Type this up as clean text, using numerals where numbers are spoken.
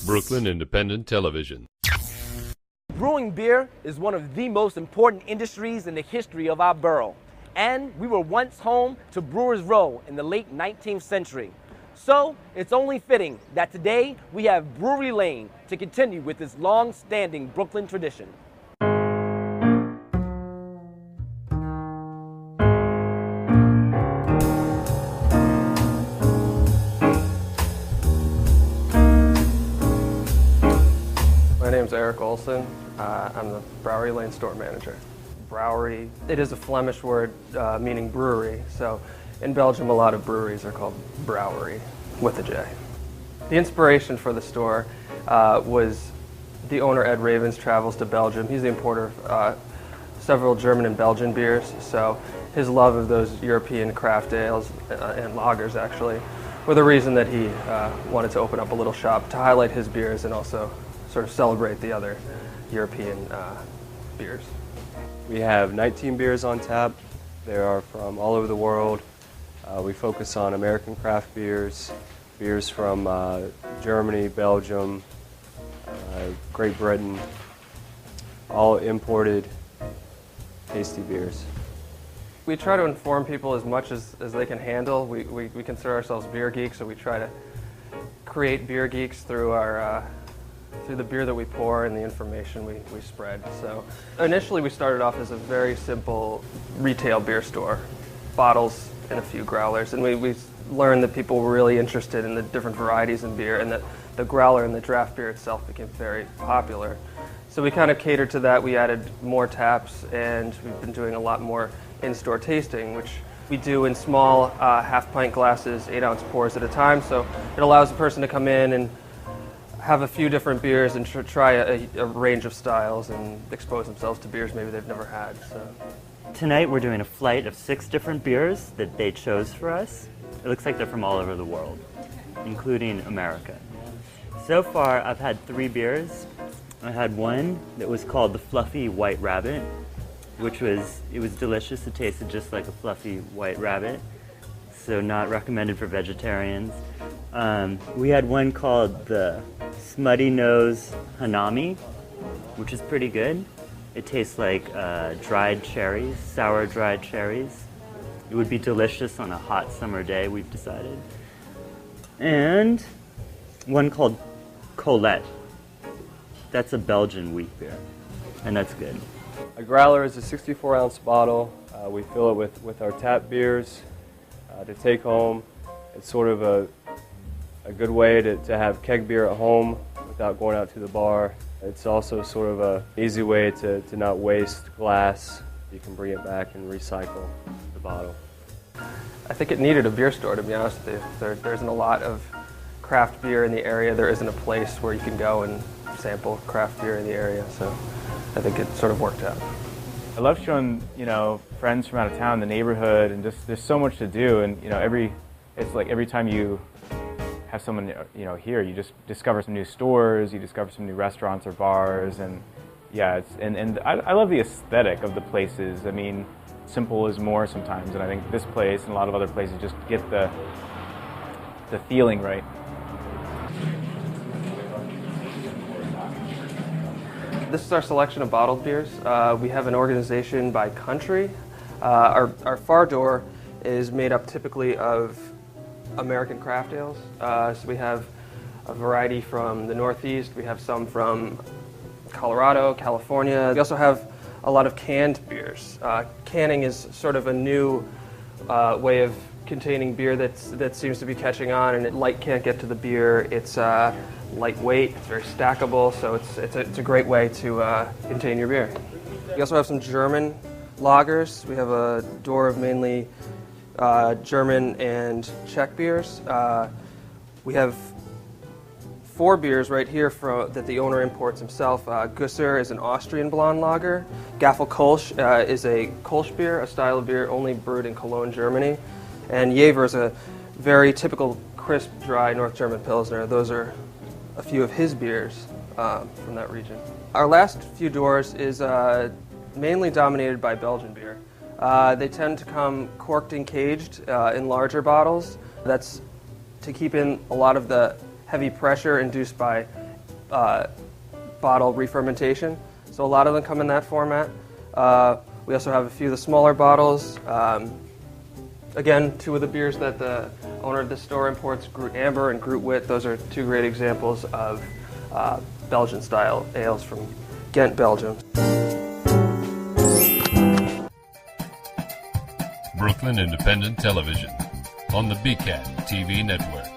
Brooklyn Independent Television. Brewing beer is one of the most important industries in the history of our borough. And we were once home to Brewers Row in the late 19th century. So it's only fitting that today we have Brewery Lane to continue with this long-standing Brooklyn tradition. My name's Eric Olson. I'm the Brouwerij Lane store manager. Brouwerij, it is a Flemish word meaning brewery. So in Belgium, a lot of breweries are called Brouwerij with a J. The inspiration for the store was the owner, Ed Ravens, travels to Belgium. He's the importer of several German and Belgian beers. So his love of those European craft ales and lagers actually were the reason that he wanted to open up a little shop to highlight his beers and also sort of celebrate the other European beers. We have 19 beers on tap. They are from all over the world. We focus on American craft beers, beers from Germany, Belgium, Great Britain, all imported, tasty beers. We try to inform people as much as they can handle. We consider ourselves beer geeks, so we try to create beer geeks through the beer that we pour and the information we spread. So initially we started off as a very simple retail beer store, bottles and a few growlers, and we learned that people were really interested in the different varieties in beer and that the growler and the draft beer itself became very popular. So we kind of catered to that. We added more taps and we've been doing a lot more in-store tasting, which we do in small half-pint glasses, 8-ounce pours at a time. So it allows the person to come in and have a few different beers and try a range of styles and expose themselves to beers maybe they've never had. So tonight we're doing a flight of 6 different beers that they chose for us. It looks like they're from all over the world, including America. So far I've had 3 beers. I had one that was called the Fluffy White Rabbit, it was delicious. It tasted just like a fluffy white rabbit, so not recommended for vegetarians. We had one called the Smutty Nose Hanami, which is pretty good. It tastes like dried cherries, sour dried cherries. It would be delicious on a hot summer day, we've decided. And one called Colette. That's a Belgian wheat beer, and that's good. A growler is a 64-ounce bottle. We fill it with our tap beers to take home. It's sort of a good way to have keg beer at home without going out to the bar. It's also sort of an easy way to not waste glass. You can bring it back and recycle the bottle. I think it needed a beer store, to be honest with you. There isn't a lot of craft beer in the area. There isn't a place where you can go and sample craft beer in the area, so I think it sort of worked out. I love showing, friends from out of town, the neighborhood, and just there's so much to do, and it's like every time you have someone here, you just discover some new stores, you discover some new restaurants or bars, and yeah, and I love the aesthetic of the places. I mean, simple is more sometimes, and I think this place and a lot of other places just get the feeling right. This is our selection of bottled beers. We have an organization by country. Our far door is made up typically of American craft ales. So we have a variety from the Northeast. We have some from Colorado, California. We also have a lot of canned beers. Canning is sort of a new way of containing beer that seems to be catching on, and light can't get to the beer. It's lightweight, it's very stackable, so it's a great way to contain your beer. We also have some German lagers. We have a door of mainly German and Czech beers. We have 4 beers right here that the owner imports himself. Gusser is an Austrian blonde lager. Gaffel-Kolsch is a Kolsch beer, a style of beer only brewed in Cologne, Germany. And Jever is a very typical crisp, dry North German Pilsner. Those are a few of his beers from that region. Our last few doors is mainly dominated by Belgian beer. They tend to come corked and caged in larger bottles. That's to keep in a lot of the heavy pressure induced by bottle re-fermentation. So a lot of them come in that format. We also have a few of the smaller bottles. Again, two of the beers that the owner of the store imports, Groot Amber and Groot Wit, those are two great examples of Belgian-style ales from Ghent, Belgium. Brooklyn Independent Television on the BCAT TV network.